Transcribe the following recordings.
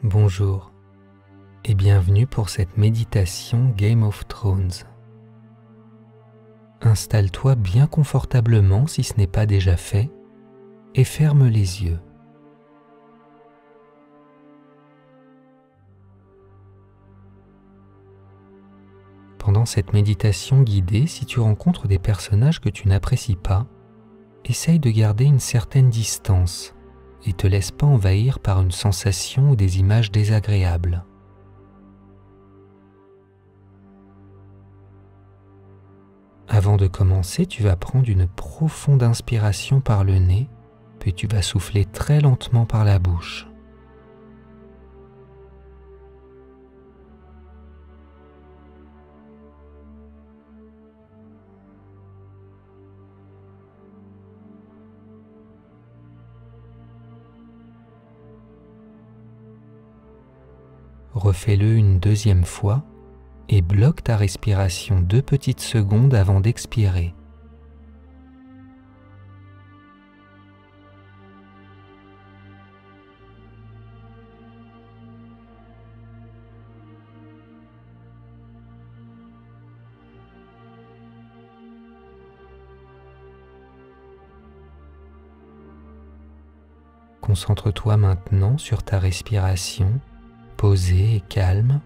Bonjour et bienvenue pour cette méditation Game of Thrones. Installe-toi bien confortablement si ce n'est pas déjà fait et ferme les yeux. Pendant cette méditation guidée, si tu rencontres des personnages que tu n'apprécies pas, essaye de garder une certaine distance et te laisse pas envahir par une sensation ou des images désagréables. Avant de commencer, tu vas prendre une profonde inspiration par le nez, puis tu vas souffler très lentement par la bouche. Refais-le une deuxième fois et bloque ta respiration 2 petites secondes avant d'expirer. Concentre-toi maintenant sur ta respiration, posée et calme.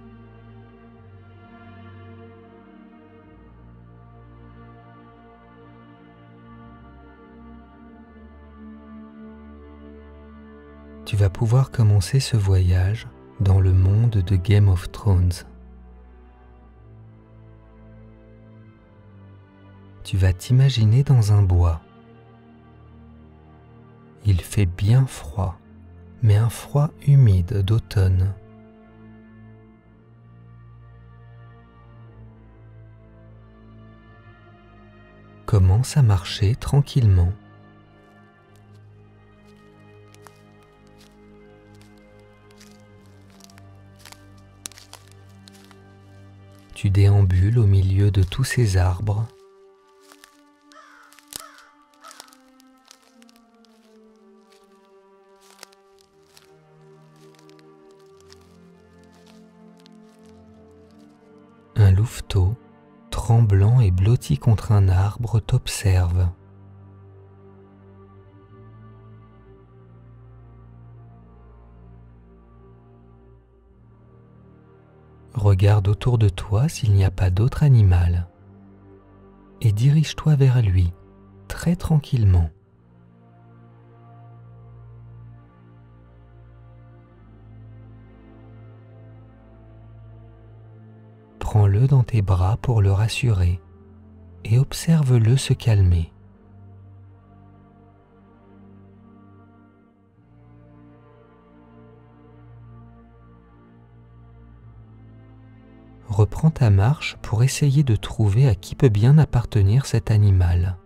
Tu vas pouvoir commencer ce voyage dans le monde de Game of Thrones. Tu vas t'imaginer dans un bois. Il fait bien froid, mais un froid humide d'automne. Commence à marcher tranquillement. Tu déambules au milieu de tous ces arbres. Un louveteau, tremblant et blotti contre un arbre, t'observe. Regarde autour de toi s'il n'y a pas d'autre animal et dirige-toi vers lui, très tranquillement. Prends-le dans tes bras pour le rassurer et observe-le se calmer. Reprends ta marche pour essayer de trouver à qui peut bien appartenir cet animal.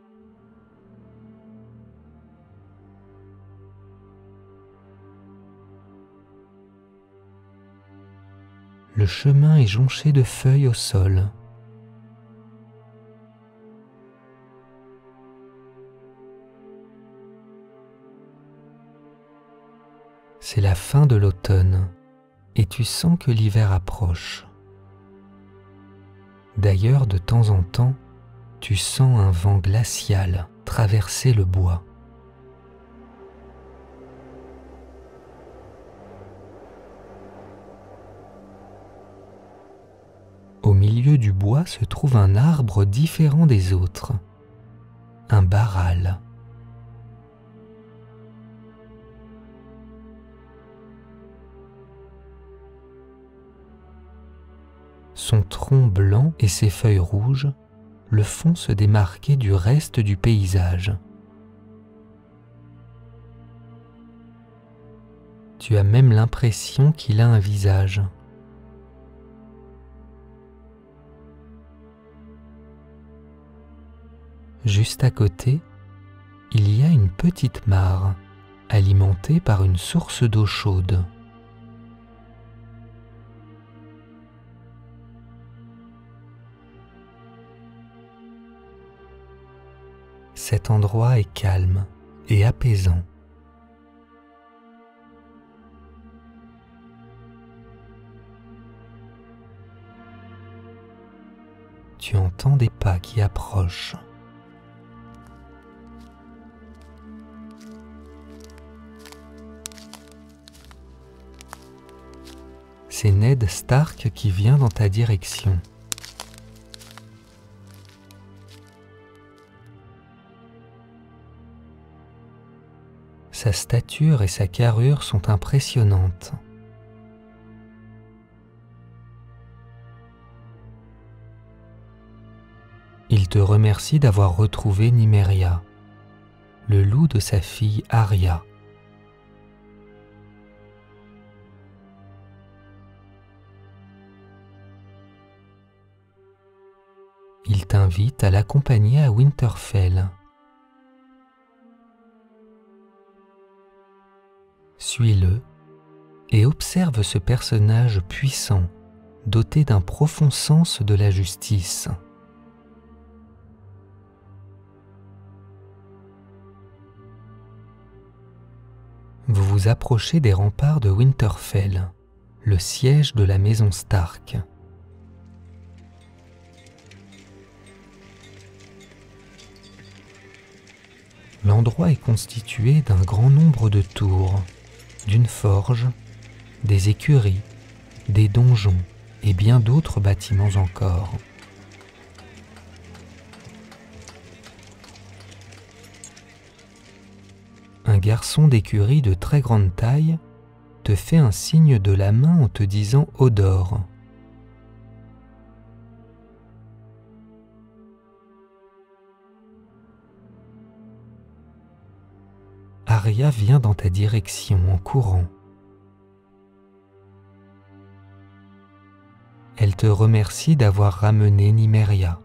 Le chemin est jonché de feuilles au sol. C'est la fin de l'automne et tu sens que l'hiver approche. D'ailleurs, de temps en temps, tu sens un vent glacial traverser le bois. Au milieu du bois se trouve un arbre différent des autres, un barral. Son tronc blanc et ses feuilles rouges le font se démarquer du reste du paysage. Tu as même l'impression qu'il a un visage. Juste à côté, il y a une petite mare alimentée par une source d'eau chaude. Cet endroit est calme et apaisant. Tu entends des pas qui approchent. C'est Ned Stark qui vient dans ta direction. Sa stature et sa carrure sont impressionnantes. Il te remercie d'avoir retrouvé Nymeria, le loup de sa fille Arya. Il t'invite à l'accompagner à Winterfell. Suis-le et observe ce personnage puissant, doté d'un profond sens de la justice. Vous vous approchez des remparts de Winterfell, le siège de la maison Stark. L'endroit est constitué d'un grand nombre de tours, d'une forge, des écuries, des donjons et bien d'autres bâtiments encore. Un garçon d'écurie de très grande taille te fait un signe de la main en te disant « Hodor ». Arya vient dans ta direction en courant. Elle te remercie d'avoir ramené Nymeria.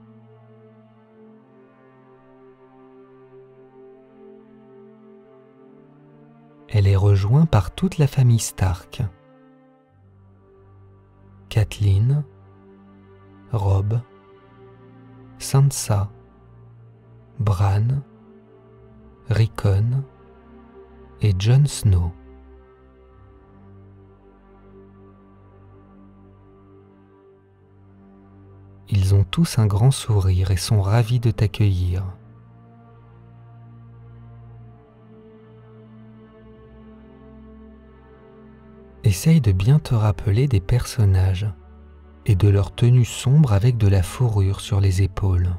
Elle est rejointe par toute la famille Stark. Catelyn, Robb, Sansa, Bran, Rickon et Jon Snow. Ils ont tous un grand sourire et sont ravis de t'accueillir. Essaye de bien te rappeler des personnages et de leur tenue sombre avec de la fourrure sur les épaules.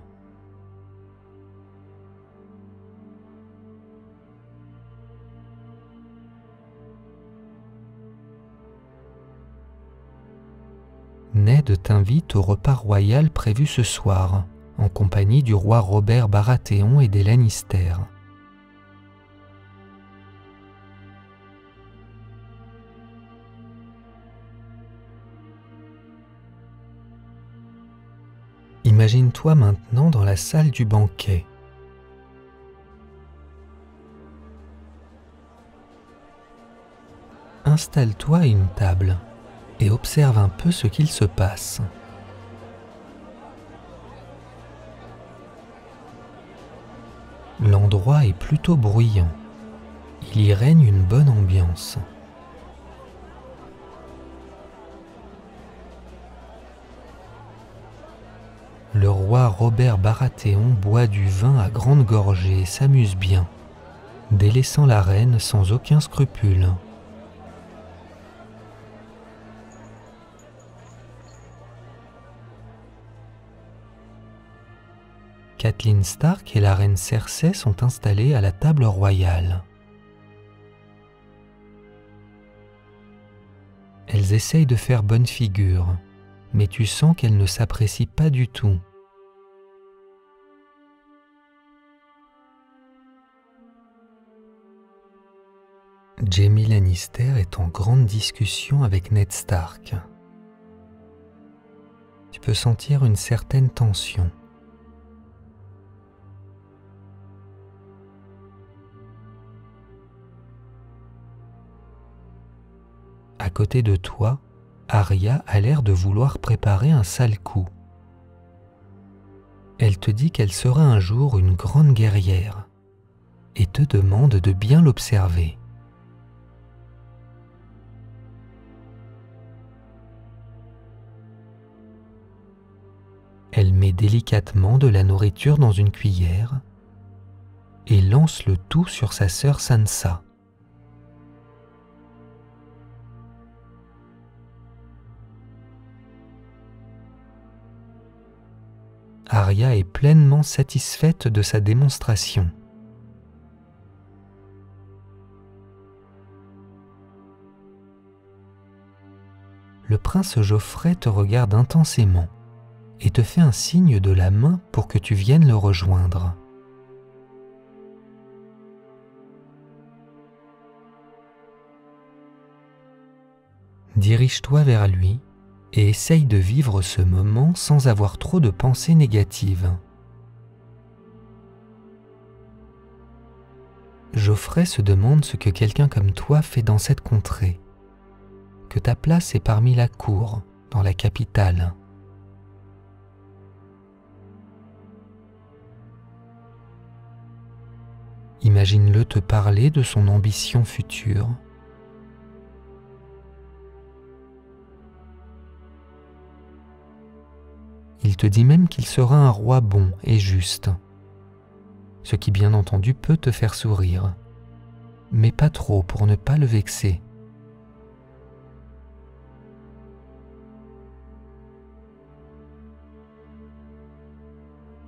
Ned t'invite au repas royal prévu ce soir, en compagnie du roi Robert Baratheon et des Lannister. Imagine-toi maintenant dans la salle du banquet. Installe-toi à une table et observe un peu ce qu'il se passe. L'endroit est plutôt bruyant. Il y règne une bonne ambiance. Le roi Robert Baratheon boit du vin à grandes gorgées et s'amuse bien, délaissant la reine sans aucun scrupule. Catelyn Stark et la reine Cersei sont installées à la table royale. Elles essayent de faire bonne figure, mais tu sens qu'elles ne s'apprécient pas du tout. Jaime Lannister est en grande discussion avec Ned Stark. Tu peux sentir une certaine tension. À côté de toi, Arya a l'air de vouloir préparer un sale coup. Elle te dit qu'elle sera un jour une grande guerrière et te demande de bien l'observer. Elle met délicatement de la nourriture dans une cuillère et lance le tout sur sa sœur Sansa. Arya est pleinement satisfaite de sa démonstration. Le prince Geoffrey te regarde intensément et te fait un signe de la main pour que tu viennes le rejoindre. Dirige-toi vers lui et essaye de vivre ce moment sans avoir trop de pensées négatives. Geoffrey se demande ce que quelqu'un comme toi fait dans cette contrée, que ta place est parmi la cour, dans la capitale. Imagine-le te parler de son ambition future. Il te dit même qu'il sera un roi bon et juste, ce qui bien entendu peut te faire sourire, mais pas trop pour ne pas le vexer.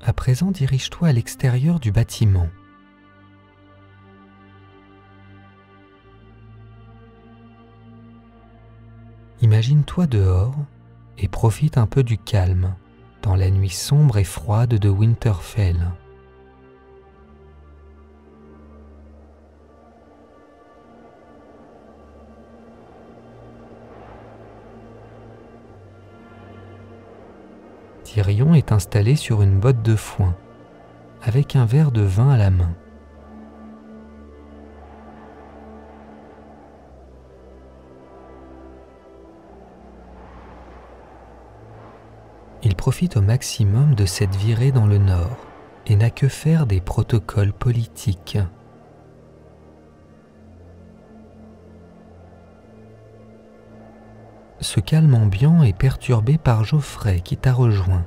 À présent, dirige-toi à l'extérieur du bâtiment. Imagine-toi dehors et profite un peu du calme dans la nuit sombre et froide de Winterfell. Tyrion est installé sur une botte de foin, avec un verre de vin à la main. Il profite au maximum de cette virée dans le nord et n'a que faire des protocoles politiques. Ce calme ambiant est perturbé par Geoffrey qui t'a rejoint.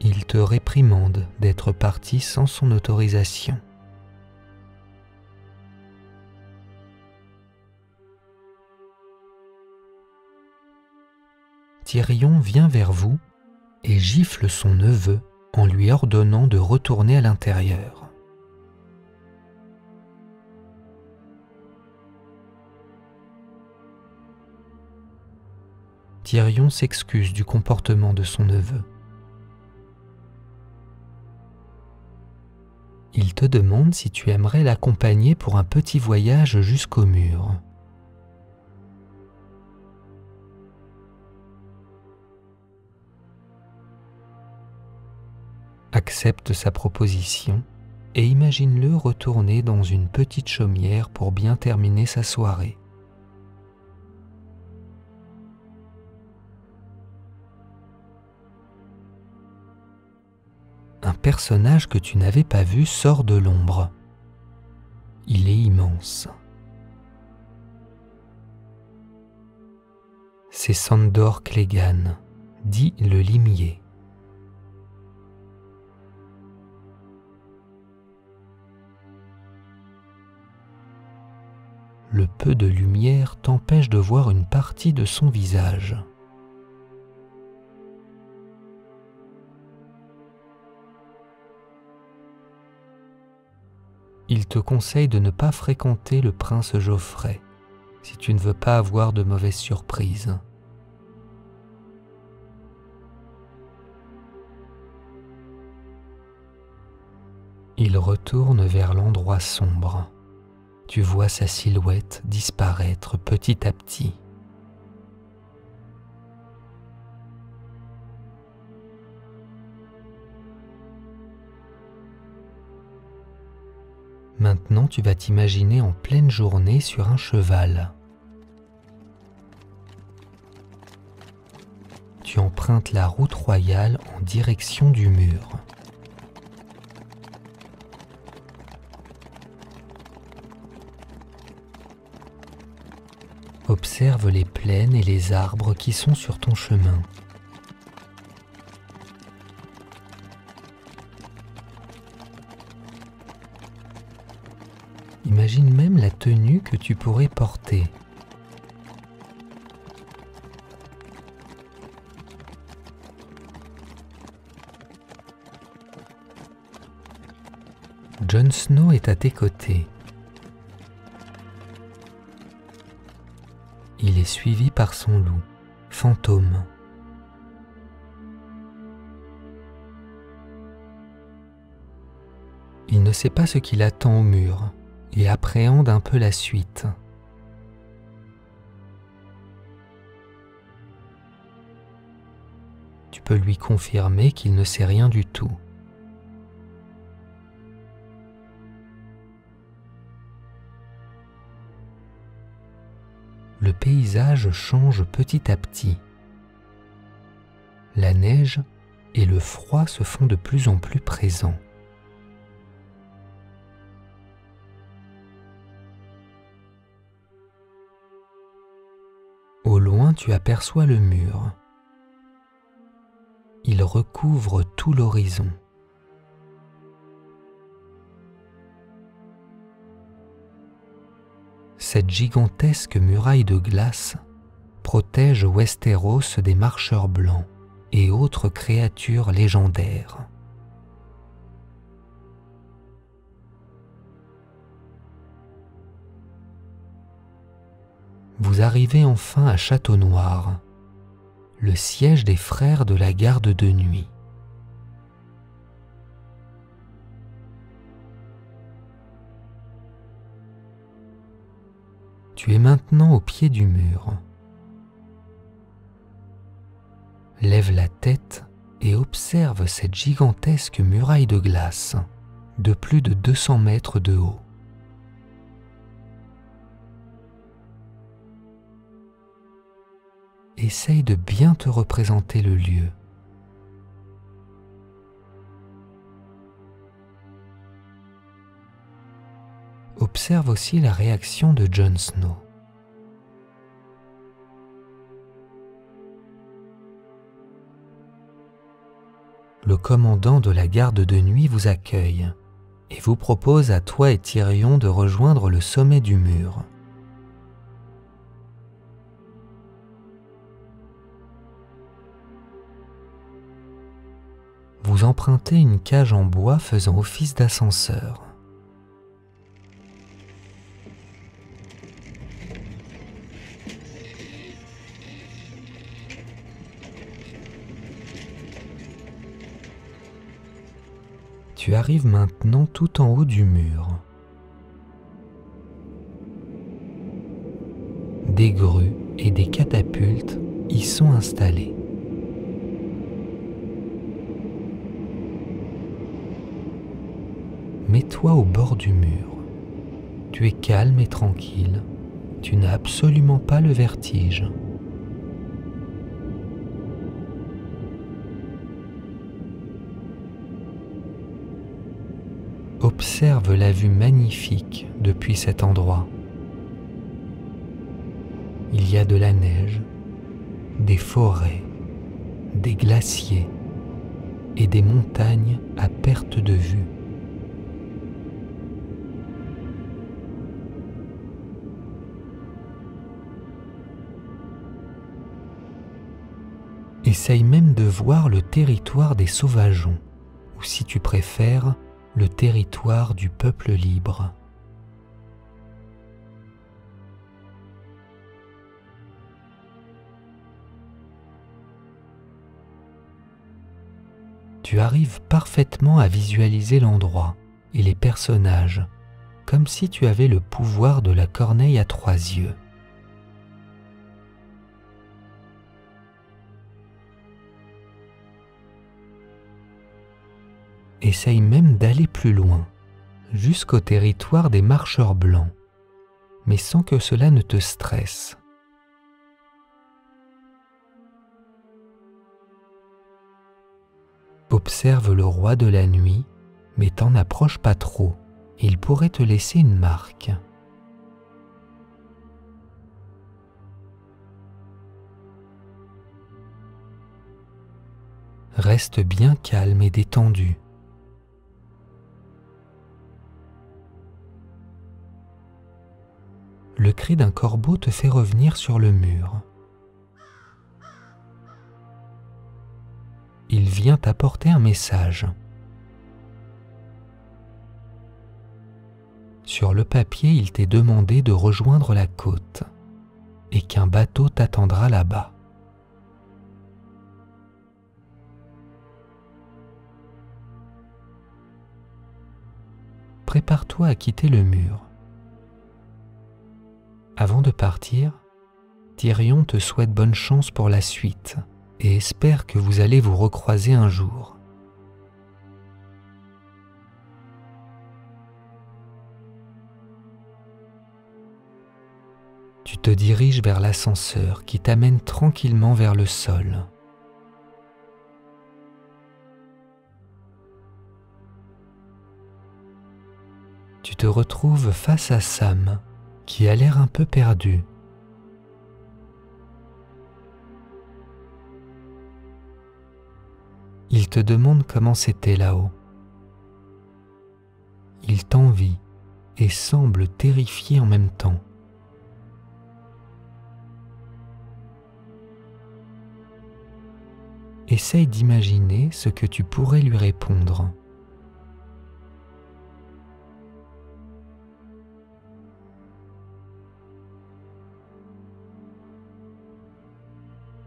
Il te réprimande d'être parti sans son autorisation. Tyrion vient vers vous et gifle son neveu en lui ordonnant de retourner à l'intérieur. Tyrion s'excuse du comportement de son neveu. Il te demande si tu aimerais l'accompagner pour un petit voyage jusqu'au mur. Accepte sa proposition et imagine-le retourner dans une petite chaumière pour bien terminer sa soirée. Un personnage que tu n'avais pas vu sort de l'ombre. Il est immense. C'est Sandor Clegane, dit le limier. Le peu de lumière t'empêche de voir une partie de son visage. Il te conseille de ne pas fréquenter le prince Geoffrey si tu ne veux pas avoir de mauvaises surprises. Il retourne vers l'endroit sombre. Tu vois sa silhouette disparaître petit à petit. Maintenant, tu vas t'imaginer en pleine journée sur un cheval. Tu empruntes la route royale en direction du mur. Observe les plaines et les arbres qui sont sur ton chemin. Imagine même la tenue que tu pourrais porter. Jon Snow est à tes côtés. Il est suivi par son loup, Fantôme. Il ne sait pas ce qu'il attend au mur et appréhende un peu la suite. Tu peux lui confirmer qu'il ne sait rien du tout. Le paysage change petit à petit. La neige et le froid se font de plus en plus présents. Au loin, tu aperçois le mur. Il recouvre tout l'horizon. Cette gigantesque muraille de glace protège Westeros des marcheurs blancs et autres créatures légendaires. Vous arrivez enfin à Château-Noir, le siège des frères de la garde de nuit. Tu es maintenant au pied du mur. Lève la tête et observe cette gigantesque muraille de glace de plus de 200 mètres de haut. Essaye de bien te représenter le lieu. Observe aussi la réaction de Jon Snow. Le commandant de la garde de nuit vous accueille et vous propose à toi et Tyrion de rejoindre le sommet du mur. Vous empruntez une cage en bois faisant office d'ascenseur. Tu arrives maintenant tout en haut du mur. Des grues et des catapultes y sont installées. Mets-toi au bord du mur. Tu es calme et tranquille. Tu n'as absolument pas le vertige. Observe la vue magnifique depuis cet endroit. Il y a de la neige, des forêts, des glaciers et des montagnes à perte de vue. Essaye même de voir le territoire des sauvageons, ou si tu préfères, le territoire du peuple libre. Tu arrives parfaitement à visualiser l'endroit et les personnages, comme si tu avais le pouvoir de la corneille à 3 yeux. Essaye même d'aller plus loin, jusqu'au territoire des marcheurs blancs, mais sans que cela ne te stresse. Observe le roi de la nuit, mais t'en approche pas trop, il pourrait te laisser une marque. Reste bien calme et détendu. Le cri d'un corbeau te fait revenir sur le mur. Il vient t'apporter un message. Sur le papier, il t'est demandé de rejoindre la côte et qu'un bateau t'attendra là-bas. Prépare-toi à quitter le mur. Avant de partir, Tyrion te souhaite bonne chance pour la suite et espère que vous allez vous recroiser un jour. Tu te diriges vers l'ascenseur qui t'amène tranquillement vers le sol. Tu te retrouves face à Sam, qui a l'air un peu perdu. Il te demande comment c'était là-haut. Il t'envie et semble terrifié en même temps. Essaye d'imaginer ce que tu pourrais lui répondre.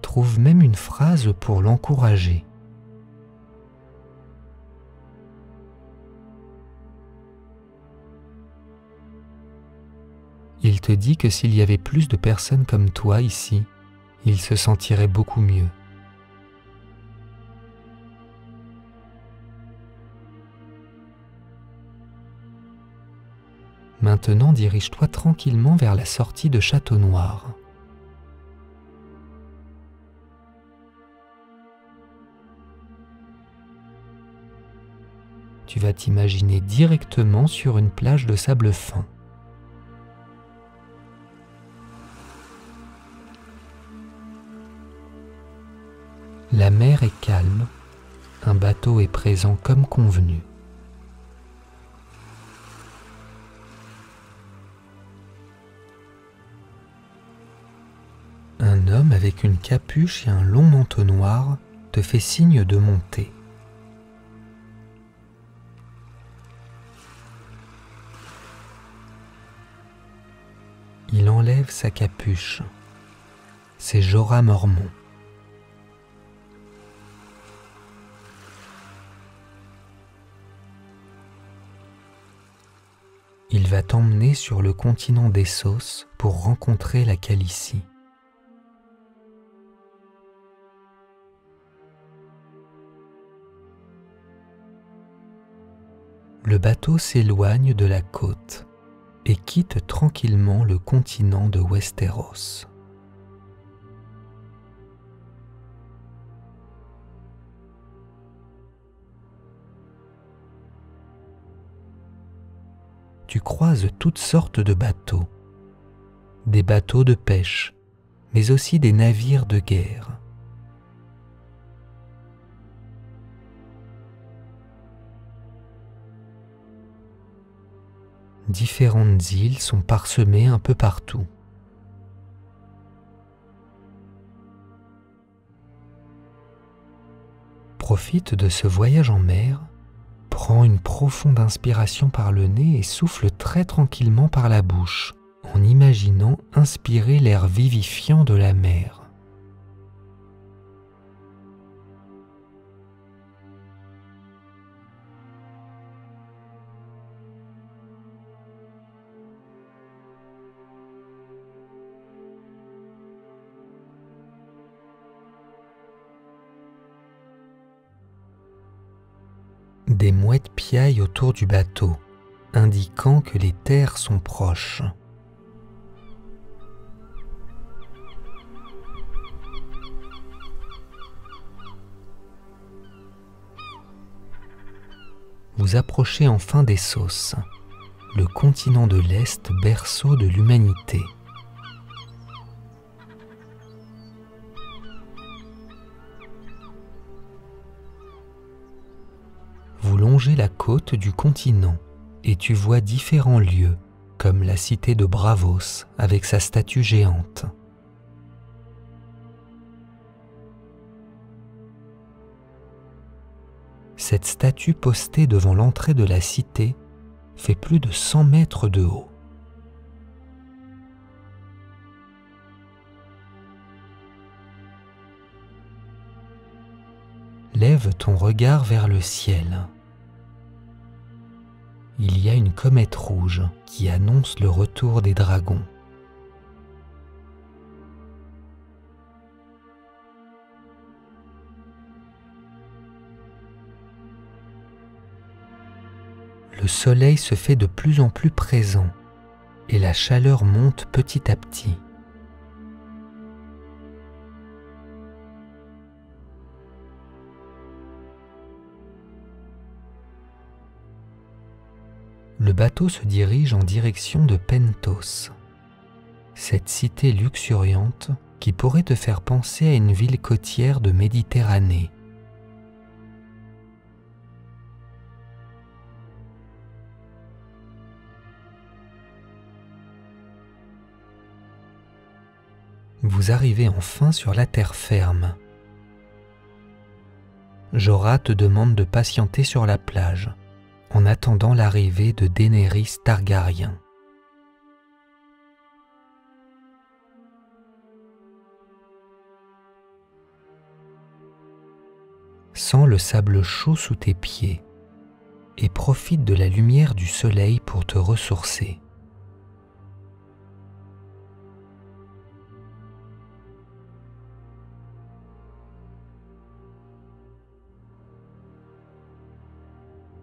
Trouve même une phrase pour l'encourager. Il te dit que s'il y avait plus de personnes comme toi ici, il se sentirait beaucoup mieux. Maintenant, dirige-toi tranquillement vers la sortie de Château Noir. Tu vas t'imaginer directement sur une plage de sable fin. La mer est calme, un bateau est présent comme convenu. Un homme avec une capuche et un long manteau noir te fait signe de monter. Il enlève sa capuche. C'est Jorah Mormont. Il va t'emmener sur le continent d'Essos pour rencontrer la Khaleesi. Le bateau s'éloigne de la côte et quitte tranquillement le continent de Westeros. Tu croises toutes sortes de bateaux, des bateaux de pêche, mais aussi des navires de guerre. Différentes îles sont parsemées un peu partout. Profite de ce voyage en mer, prends une profonde inspiration par le nez et souffle très tranquillement par la bouche, en imaginant inspirer l'air vivifiant de la mer. Des mouettes piaillent autour du bateau, indiquant que les terres sont proches. Vous approchez enfin d'Essos, le continent de l'Est, berceau de l'humanité. longer la côte du continent et tu vois différents lieux, comme la cité de Bravos avec sa statue géante. Cette statue postée devant l'entrée de la cité fait plus de 100 mètres de haut. Lève ton regard vers le ciel. Il y a une comète rouge qui annonce le retour des dragons. Le soleil se fait de plus en plus présent et la chaleur monte petit à petit. Le bateau se dirige en direction de Pentos, cette cité luxuriante qui pourrait te faire penser à une ville côtière de Méditerranée. Vous arrivez enfin sur la terre ferme. Jorah te demande de patienter sur la plage en attendant l'arrivée de Daenerys Targaryen. Sens le sable chaud sous tes pieds et profite de la lumière du soleil pour te ressourcer.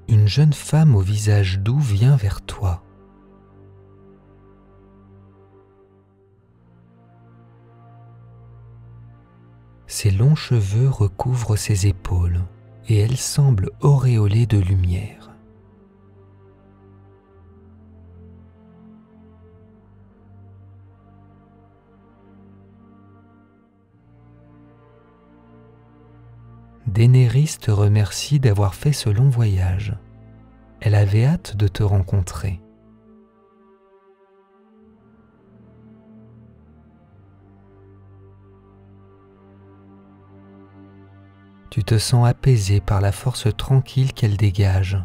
Une jeune femme au visage doux vient vers toi. Ses longs cheveux recouvrent ses épaules et elle semble auréolée de lumière. Daenerys te remercie d'avoir fait ce long voyage. Elle avait hâte de te rencontrer. Tu te sens apaisé par la force tranquille qu'elle dégage.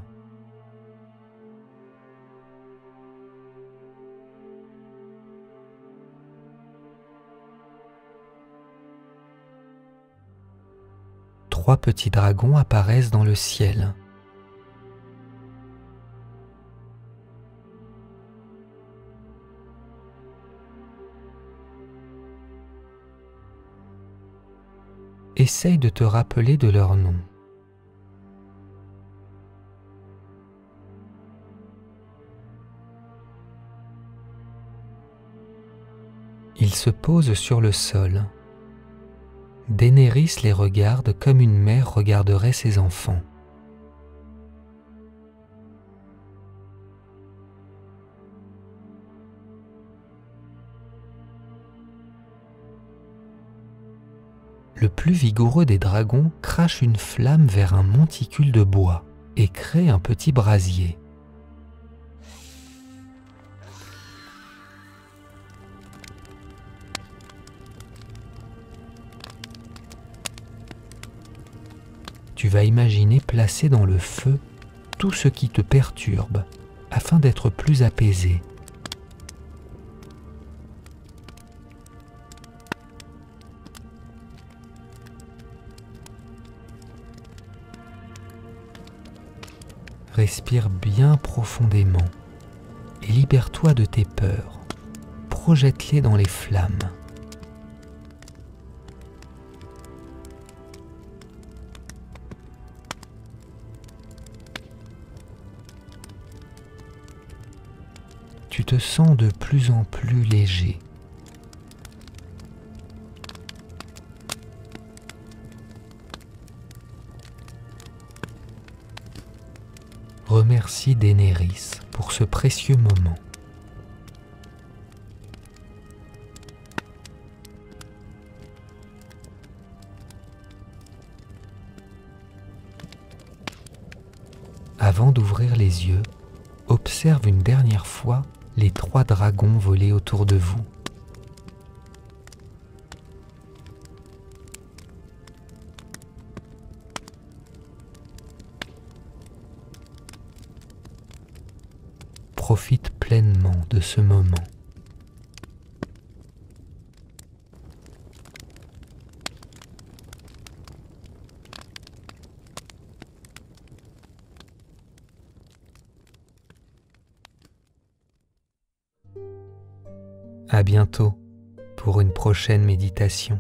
Trois petits dragons apparaissent dans le ciel. Essaye de te rappeler de leur nom. Ils se posent sur le sol. Daenerys les regarde comme une mère regarderait ses enfants. Le plus vigoureux des dragons crache une flamme vers un monticule de bois et crée un petit brasier. Tu vas imaginer placer dans le feu tout ce qui te perturbe afin d'être plus apaisé. Respire bien profondément et libère-toi de tes peurs. Projette-les dans les flammes. Tu te sens de plus en plus léger. Remercie Daenerys pour ce précieux moment. Avant d'ouvrir les yeux, observe une dernière fois les 3 dragons voler autour de vous. Profite pleinement de ce moment. À bientôt pour une prochaine méditation.